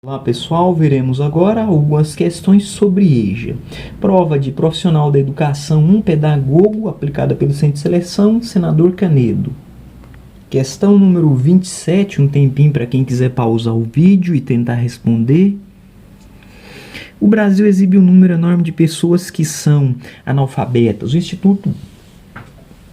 Olá pessoal, veremos agora algumas questões sobre EJA. Prova de profissional da educação 1, pedagogo, aplicada pelo Centro de Seleção, Senador Canedo. Questão número 27, um tempinho para quem quiser pausar o vídeo e tentar responder. O Brasil exibe um número enorme de pessoas que são analfabetas. O Instituto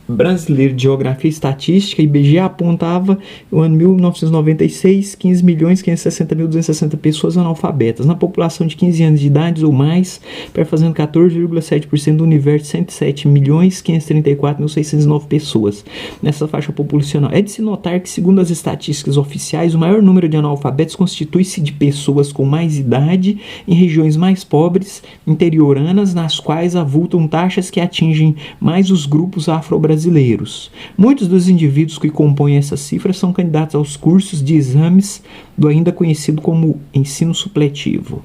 Brasileiro de Geografia e Estatística, IBGE, apontava no ano 1996 15.560.260 pessoas analfabetas na população de 15 anos de idade ou mais, perfazendo 14,7% do universo de 107.534.609 pessoas nessa faixa populacional. É de se notar que, segundo as estatísticas oficiais, o maior número de analfabetos constitui-se de pessoas com mais idade em regiões mais pobres, interioranas, nas quais avultam taxas que atingem mais os grupos afro-brasileiros. Muitos dos indivíduos que compõem essas cifras são candidatos aos cursos de exames do ainda conhecido como ensino supletivo.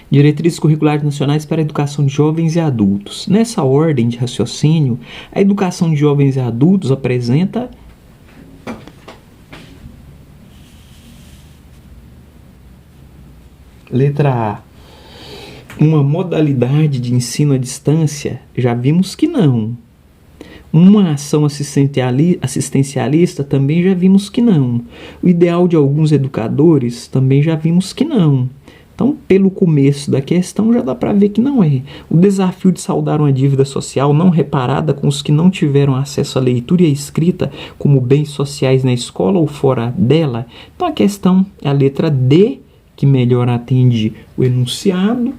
Diretrizes curriculares nacionais para a educação de jovens e adultos. Nessa ordem de raciocínio, a educação de jovens e adultos apresenta letra A, uma modalidade de ensino à distância. Já vimos que não. Uma ação assistencialista, também já vimos que não. O ideal de alguns educadores, também já vimos que não. Então, pelo começo da questão, já dá para ver que não é. O desafio de saldar uma dívida social não reparada com os que não tiveram acesso à leitura e à escrita como bens sociais na escola ou fora dela. Então, a questão é a letra D, que melhor atende o enunciado.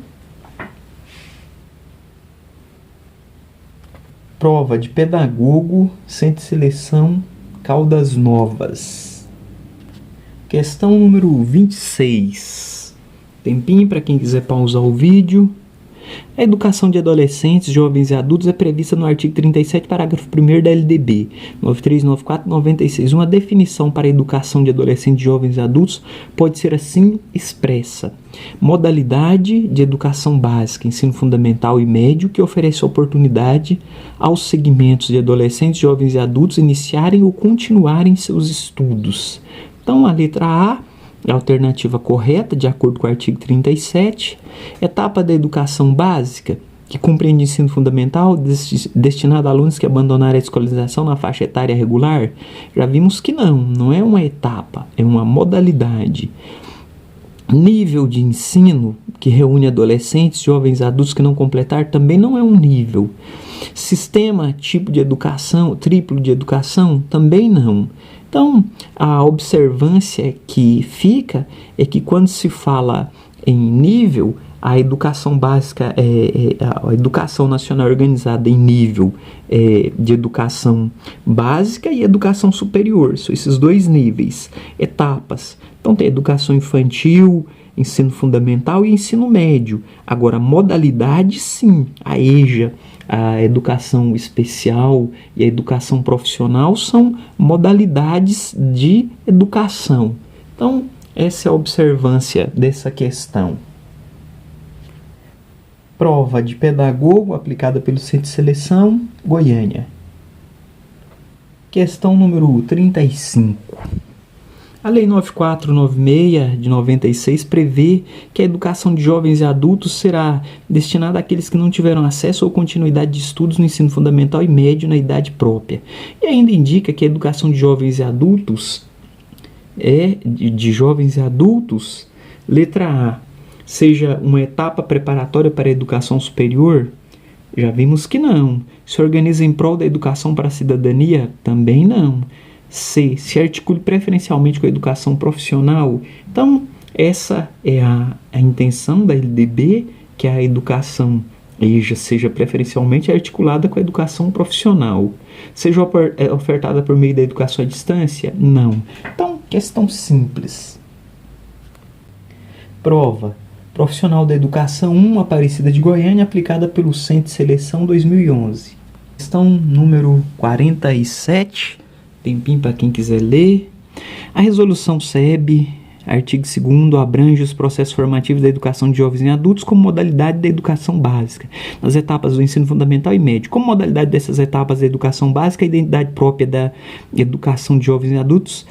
Prova de pedagogo, Centro de Seleção, Caldas Novas. Questão número 26. Tempinho para quem quiser pausar o vídeo. A educação de adolescentes, jovens e adultos é prevista no artigo 37, parágrafo 1º da LDB 93, 94, 96. Uma definição para a educação de adolescentes, jovens e adultos pode ser assim expressa: modalidade de educação básica, ensino fundamental e médio, que oferece oportunidade aos segmentos de adolescentes, jovens e adultos iniciarem ou continuarem seus estudos. Então, a letra A é a alternativa correta, de acordo com o artigo 37. Etapa da educação básica, que compreende ensino fundamental destinado a alunos que abandonaram a escolarização na faixa etária regular. Já vimos que não é uma etapa, é uma modalidade. Nível de ensino, que reúne adolescentes, jovens e adultos que não completaram, também não é um nível. Sistema, tipo de educação, triplo de educação, também não. Então, a observância que fica é que quando se fala em nível, a educação básica, a educação nacional organizada em nível de educação básica e educação superior. São esses dois níveis, etapas. Então, tem educação infantil, ensino fundamental e ensino médio. Agora, modalidade, sim, a EJA, a educação especial e a educação profissional são modalidades de educação. Então, essa é a observância dessa questão. Prova de pedagogo aplicada pelo Centro de Seleção, Goiânia. Questão número 35. A Lei 9496 de 96 prevê que a educação de jovens e adultos será destinada àqueles que não tiveram acesso ou continuidade de estudos no ensino fundamental e médio na idade própria. E ainda indica que a educação de jovens e adultos letra A, seja uma etapa preparatória para a educação superior. Já vimos que não. Se organiza em prol da educação para a cidadania? Também não. C, se articule preferencialmente com a educação profissional. Então, essa é a intenção da LDB, que a educação EJA seja preferencialmente articulada com a educação profissional. Seja ofertada por meio da educação à distância? Não. Então, questão simples. Prova. Profissional da Educação 1, Aparecida de Goiânia, aplicada pelo Centro de Seleção 2011. Questão número 47. Tempinho para quem quiser ler. A resolução SEB, artigo 2º, abrange os processos formativos da educação de jovens e adultos como modalidade da educação básica, nas etapas do ensino fundamental e médio. Como modalidade dessas etapas da educação básica, a identidade própria da educação de jovens e adultos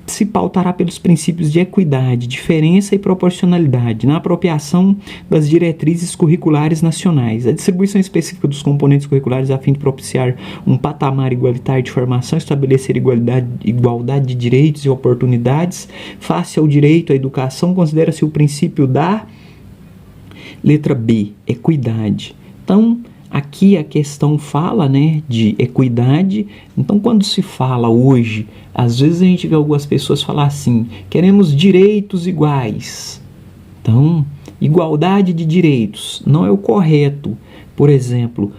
se pautará pelos princípios de equidade, diferença e proporcionalidade na apropriação das diretrizes curriculares nacionais, a distribuição específica dos componentes curriculares a fim de propiciar um patamar igualitário de formação, estabelecer igualdade de direitos e oportunidades face ao direito à educação, considera-se o princípio da letra B, equidade. Então, aqui a questão fala, né, de equidade. Então, quando se fala hoje, às vezes a gente vê algumas pessoas falar assim: queremos direitos iguais. Então, igualdade de direitos não é o correto. Por exemplo,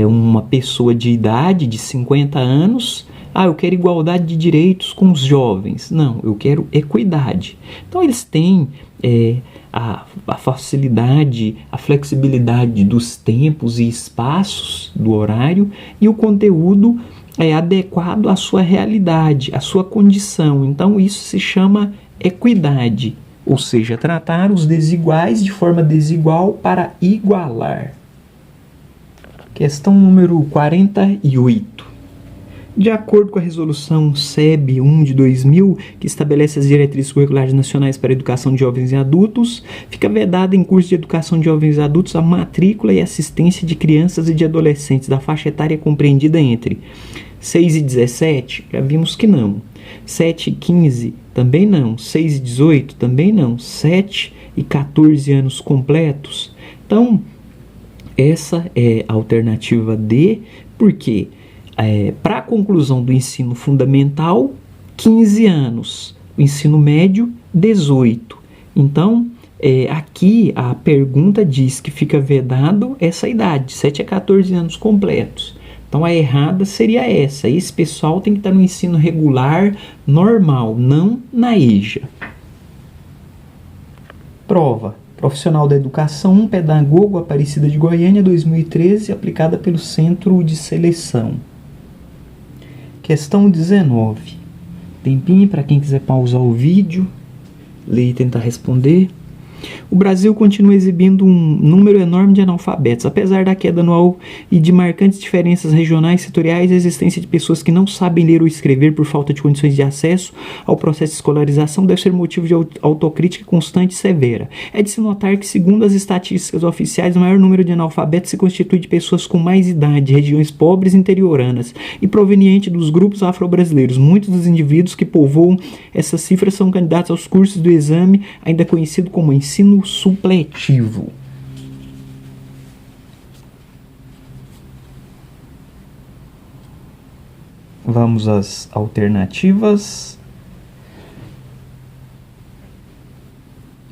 uma pessoa de idade de 50 anos, eu quero igualdade de direitos com os jovens. Não, eu quero equidade. Então, eles têm a facilidade, a flexibilidade dos tempos e espaços do horário, e o conteúdo é adequado à sua realidade, à sua condição. Então isso se chama equidade, ou seja, tratar os desiguais de forma desigual para igualar. Questão número 48. De acordo com a resolução SEB 1 de 2000, que estabelece as diretrizes curriculares nacionais para a educação de jovens e adultos, fica vedada em curso de educação de jovens e adultos a matrícula e assistência de crianças e de adolescentes da faixa etária compreendida entre 6 e 17, já vimos que não. 7 e 15, também não. 6 e 18, também não. 7 e 14 anos completos. Então, essa é a alternativa D, porque para a conclusão do ensino fundamental, 15 anos. O ensino médio, 18. Então, aqui a pergunta diz que fica vedado essa idade, 7 a 14 anos completos. Então, a errada seria essa. Esse pessoal tem que estar no ensino regular, normal, não na EJA. Prova. Profissional da Educação 1, Pedagogo, Aparecida de Goiânia, 2013, aplicada pelo Centro de Seleção. Questão 19. Tempinho para quem quiser pausar o vídeo, ler e tentar responder. O Brasil continua exibindo um número enorme de analfabetos. Apesar da queda anual e de marcantes diferenças regionais e setoriais, a existência de pessoas que não sabem ler ou escrever por falta de condições de acesso ao processo de escolarização deve ser motivo de autocrítica constante e severa. É de se notar que, segundo as estatísticas oficiais, o maior número de analfabetos se constitui de pessoas com mais idade, regiões pobres e interioranas, e proveniente dos grupos afro-brasileiros. Muitos dos indivíduos que povoam essas cifras são candidatos aos cursos do exame, ainda conhecido como ensino supletivo. Vamos às alternativas.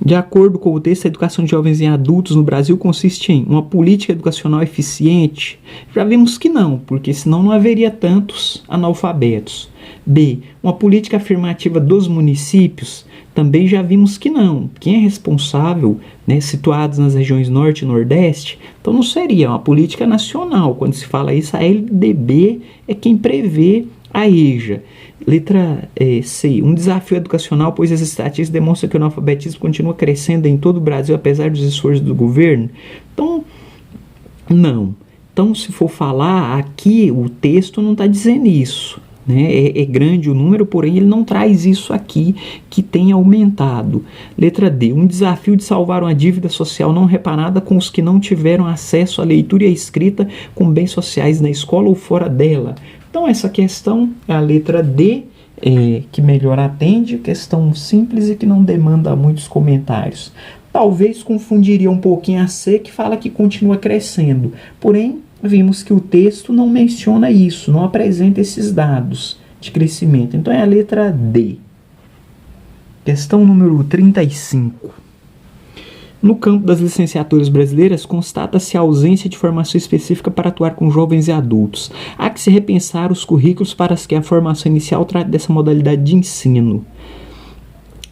De acordo com o texto, a educação de jovens e adultos no Brasil consiste em uma política educacional eficiente. Já vimos que não, porque senão não haveria tantos analfabetos. B. Uma política afirmativa dos municípios. Também já vimos que não. Quem é responsável, situados nas regiões Norte e Nordeste, então não seria uma política nacional. Quando se fala isso, a LDB é quem prevê a EJA. Letra C. Um desafio educacional, pois as estatísticas demonstram que o analfabetismo continua crescendo em todo o Brasil, apesar dos esforços do governo. Então, não. Então, se for falar aqui, o texto não está dizendo isso. É grande o número, porém ele não traz isso aqui que tem aumentado. Letra D. Um desafio de salvar uma dívida social não reparada com os que não tiveram acesso à leitura e à escrita com bens sociais na escola ou fora dela. Então essa questão é a letra D, que melhor atende, questão simples e que não demanda muitos comentários. Talvez confundiria um pouquinho a C, que fala que continua crescendo, porém vimos que o texto não menciona isso, não apresenta esses dados de crescimento. Então é a letra D. Questão número 35. No campo das licenciaturas brasileiras, constata-se a ausência de formação específica para atuar com jovens e adultos. Há que se repensar os currículos para que a formação inicial trate dessa modalidade de ensino.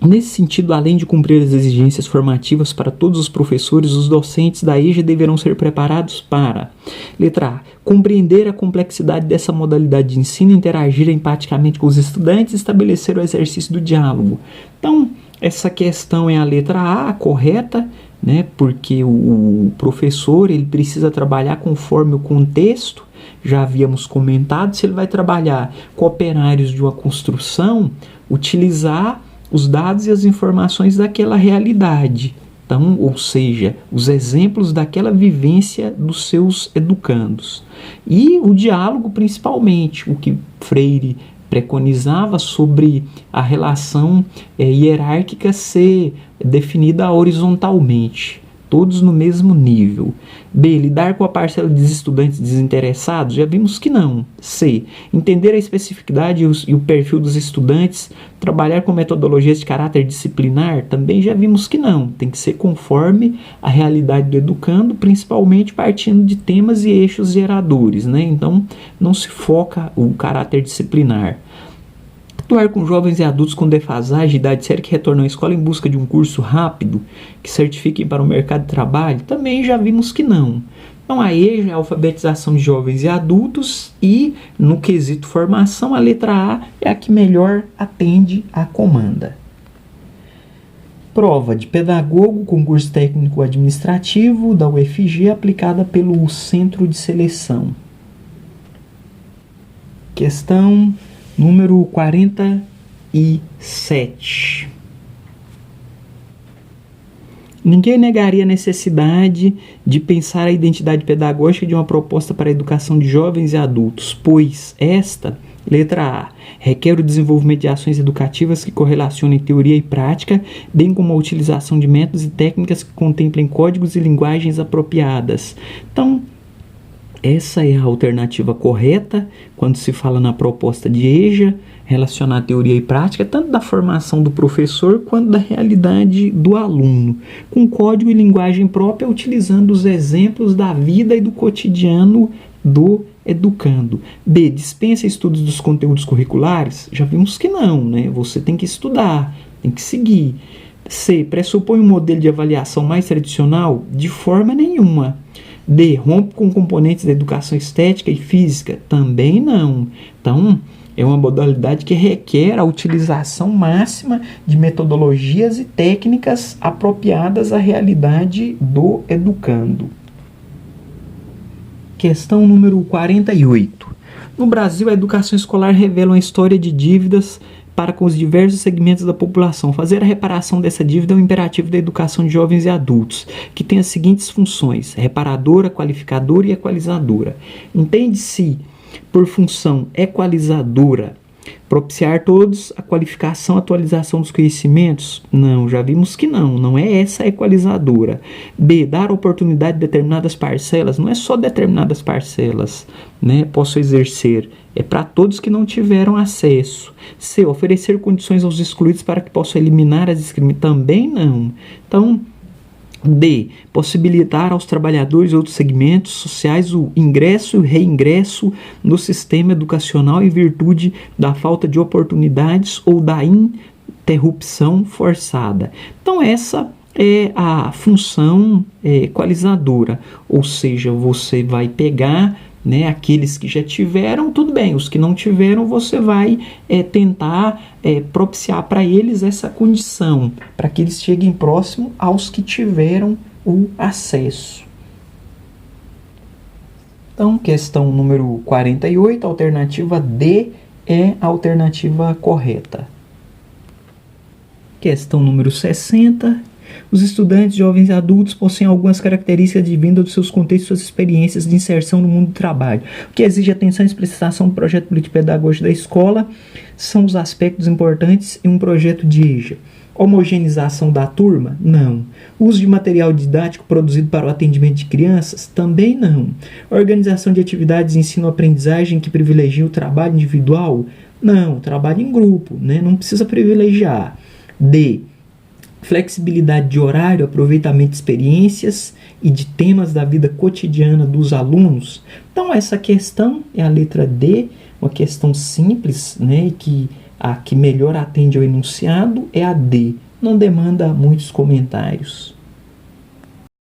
Nesse sentido, além de cumprir as exigências formativas para todos os professores, os docentes da EJA deverão ser preparados para: letra A. Compreender a complexidade dessa modalidade de ensino, interagir empaticamente com os estudantes e estabelecer o exercício do diálogo. Então, essa questão é a letra A, a correta, né? Porque o professor ele precisa trabalhar conforme o contexto. Já havíamos comentado, se ele vai trabalhar com operários de uma construção, utilizar os dados e as informações daquela realidade. Então, ou seja, os exemplos daquela vivência dos seus educandos. E o diálogo, principalmente, o que Freire preconizava sobre a relação hierárquica ser definida horizontalmente, todos no mesmo nível. B. Lidar com a parcela de estudantes desinteressados? Já vimos que não. C. Entender a especificidade e o perfil dos estudantes, trabalhar com metodologias de caráter disciplinar? Também já vimos que não. Tem que ser conforme a realidade do educando, principalmente partindo de temas e eixos geradores, né? Então, não se foca o caráter disciplinar. Atuar com jovens e adultos com defasagem de idade séria que retornam à escola em busca de um curso rápido que certifiquem para o mercado de trabalho? Também já vimos que não. Então, a EJA é a alfabetização de jovens e adultos e, no quesito formação, a letra A é a que melhor atende à comanda. Prova de pedagogo, concurso técnico administrativo da UFG, aplicada pelo Centro de Seleção. Questão número 47. Ninguém negaria a necessidade de pensar a identidade pedagógica de uma proposta para a educação de jovens e adultos, pois esta, letra A, requer o desenvolvimento de ações educativas que correlacionem teoria e prática, bem como a utilização de métodos e técnicas que contemplem códigos e linguagens apropriadas. Então, essa é a alternativa correta quando se fala na proposta de EJA, relacionar teoria e prática, tanto da formação do professor quanto da realidade do aluno, com código e linguagem própria, utilizando os exemplos da vida e do cotidiano do educando. B. Dispensa estudos dos conteúdos curriculares? Já vimos que não, né? Você tem que estudar, tem que seguir. C. Pressupõe um modelo de avaliação mais tradicional? De forma nenhuma. D. Rompe com componentes da educação estética e física? Também não. Então, é uma modalidade que requer a utilização máxima de metodologias e técnicas apropriadas à realidade do educando. Questão número 48. No Brasil, a educação escolar revela uma história de dívidas para com os diversos segmentos da população. Fazer a reparação dessa dívida é um imperativo da educação de jovens e adultos, que tem as seguintes funções: reparadora, qualificadora e equalizadora. Entende-se por função equalizadora propiciar todos a qualificação, atualização dos conhecimentos? Não, já vimos que não é essa a equalizadora. B, dar oportunidade de determinadas parcelas? Não é só determinadas parcelas, né? Posso exercer, é para todos que não tiveram acesso. C, oferecer condições aos excluídos para que possam eliminar as discriminações? Também não. Então, D, possibilitar aos trabalhadores e outros segmentos sociais o ingresso e o reingresso no sistema educacional em virtude da falta de oportunidades ou da interrupção forçada. Então, essa é a função equalizadora, ou seja, você vai pegar, né, aqueles que já tiveram, tudo bem, os que não tiveram, você vai tentar propiciar para eles essa condição, para que eles cheguem próximo aos que tiveram o acesso. Então, questão número 48, alternativa D é a alternativa correta. Questão número 60. Os estudantes, jovens e adultos possuem algumas características advindas dos seus contextos e suas experiências de inserção no mundo do trabalho. O que exige atenção e expressão do projeto político-pedagógico da escola são os aspectos importantes em um projeto de EJA. Homogeneização da turma? Não. Uso de material didático produzido para o atendimento de crianças? Também não. Organização de atividades de ensino-aprendizagem que privilegia o trabalho individual? Não. Trabalho em grupo, né? Não precisa privilegiar. D. Flexibilidade de horário, aproveitamento de experiências e de temas da vida cotidiana dos alunos. Então, essa questão é a letra D, uma questão simples, né, que a que melhor atende ao enunciado é a D. Não demanda muitos comentários.